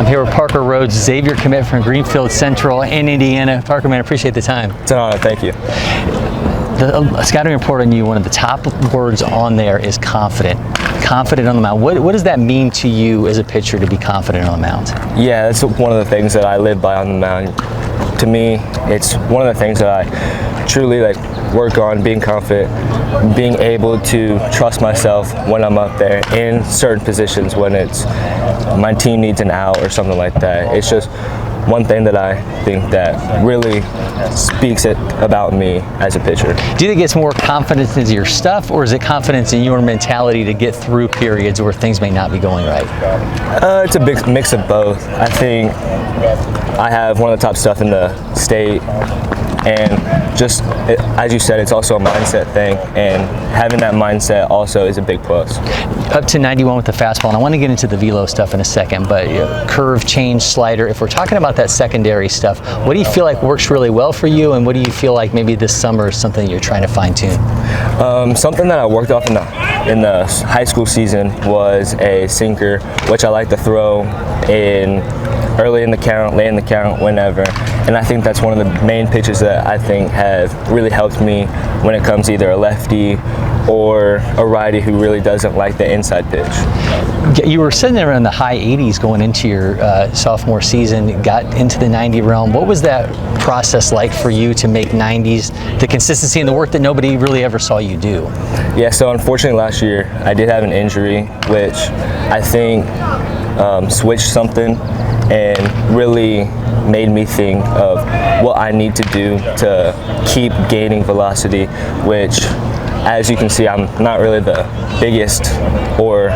here with Parker Rhodes, Xavier commit from Greenfield-Central in Indiana. Parker, man, I appreciate the time. It's an honor, thank you. The scouting report on you, one of the top words on there is confident. Confident on the mound. What does that mean to you as a pitcher to be confident on the mound? Yeah, that's one of the things that I live by on the mound. To me, it's one of the things that I truly work on, being confident, being able to trust myself when I'm up there in certain positions when it's my team needs an out or something like that. It's just one thing that I think that really speaks it about me as a pitcher. Do you think it's more confidence in your stuff, or is it confidence in your mentality to get through periods where things may not be going right? It's a big mix of both. I think I have one of the top stuff in the state, and just as you said, it's also a mindset thing, and having that mindset also is a big plus. Up to 91 with the fastball, and I want to get into the velo stuff in a second, but curve, change, slider, if we're talking about that secondary stuff, what do you feel like works really well for you, and what do you feel like maybe this summer is something you're trying to fine tune? Something that I worked off in the high school season was a sinker, which I like to throw in early in the count, late in the count, whenever. And I think that's one of the main pitches that I think have really helped me when it comes to either a lefty or a righty who really doesn't like the inside pitch. You were sitting there in the high 80s going into your sophomore season, got into the 90 realm. What was that process like for you to make 90s, the consistency and the work that nobody really ever saw you do? Yeah, so unfortunately last year I did have an injury, which I think switched something and really made me think of what I need to do to keep gaining velocity, which, as you can see, I'm not really the biggest or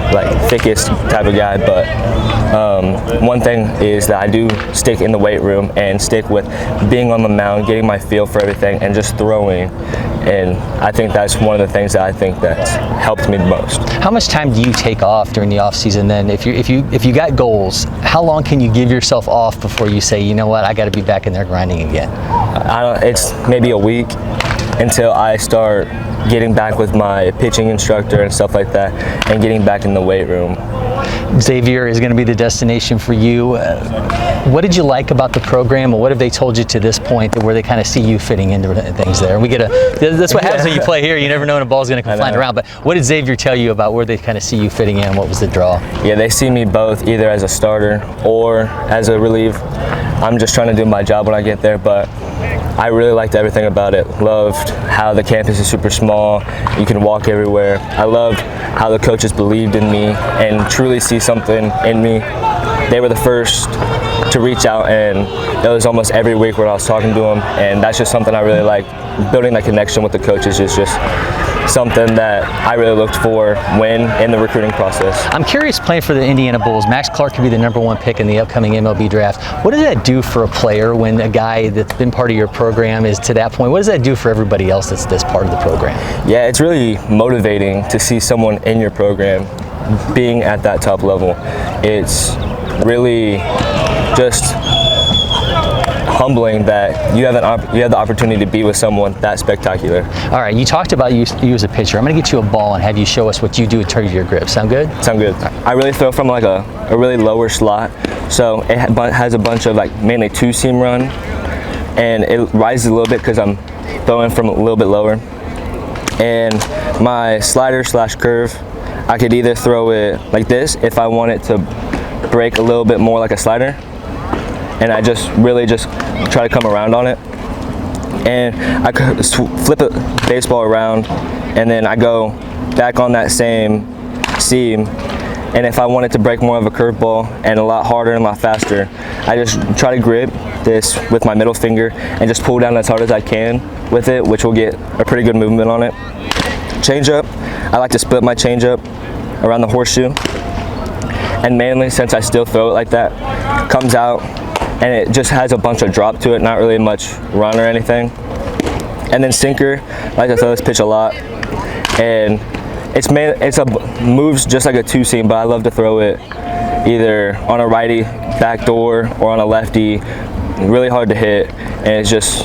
thickest type of guy, but one thing is that I do stick in the weight room and stick with being on the mound, getting my feel for everything, and just throwing. And I think that's one of the things that I think that's helped me the most. How much time do you take off during the off season then? If you got goals, how long can you give yourself off before you say, you know what, I got to be back in there grinding again? It's maybe a week until I start getting back with my pitching instructor and stuff like that, and getting back in the weight room. Xavier is going to be the destination for you. What did you like about the program, or what have they told you to this point where they kind of see you fitting into things there? And that's what happens when you play here. You never know when a ball's going to come flying around. But what did Xavier tell you about where they kind of see you fitting in? What was the draw? Yeah, they see me both either as a starter or as a relief. I'm just trying to do my job when I get there, but I really liked everything about it. Loved how the campus is super small. You can walk everywhere. I loved how the coaches believed in me and truly see something in me. They were the first to reach out, and it was almost every week where I was talking to them, and that's just something I really like. Building that connection with the coaches is just something that I really looked for when in the recruiting process. I'm curious, playing for the Indiana Bulls, Max Clark could be the #1 pick in the upcoming MLB draft. What does that do for a player when a guy that's been part of your program is to that point? What does that do for everybody else that's part of the program? Yeah, it's really motivating to see someone in your program being at that top level. It's really just humbling that you have the opportunity to be with someone that spectacular. All right, you talked about you as a pitcher. I'm going to get you a ball and have you show us what you do in terms of your grip. Sound good? Sound good. I really throw from a really lower slot, so it has a bunch of mainly two-seam run, and it rises a little bit because I'm throwing from a little bit lower. And my slider/curve, I could either throw it like this if I want it to break a little bit more like a slider, and I just try to come around on it, and I could flip a baseball around, and then I go back on that same seam, and if I wanted to break more of a curveball and a lot harder and a lot faster, I just try to grip this with my middle finger and just pull down as hard as I can with it, which will get a pretty good movement on it. Changeup, I like to split my changeup around the horseshoe, and mainly since I still throw it like that, comes out and it just has a bunch of drop to it, not really much run or anything. And then sinker, I like to throw this pitch a lot, and moves just like a two-seam, but I love to throw it either on a righty backdoor or on a lefty, really hard to hit, and it just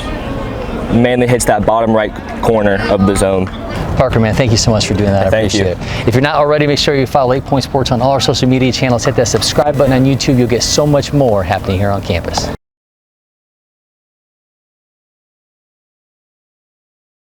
mainly hits that bottom right corner of the zone. Parker, man, thank you so much for doing that. I Thank appreciate you. it. If you're not already, make sure you follow LakePoint Sports on all our social media channels. Hit that subscribe button on YouTube. You'll get so much more happening here on campus.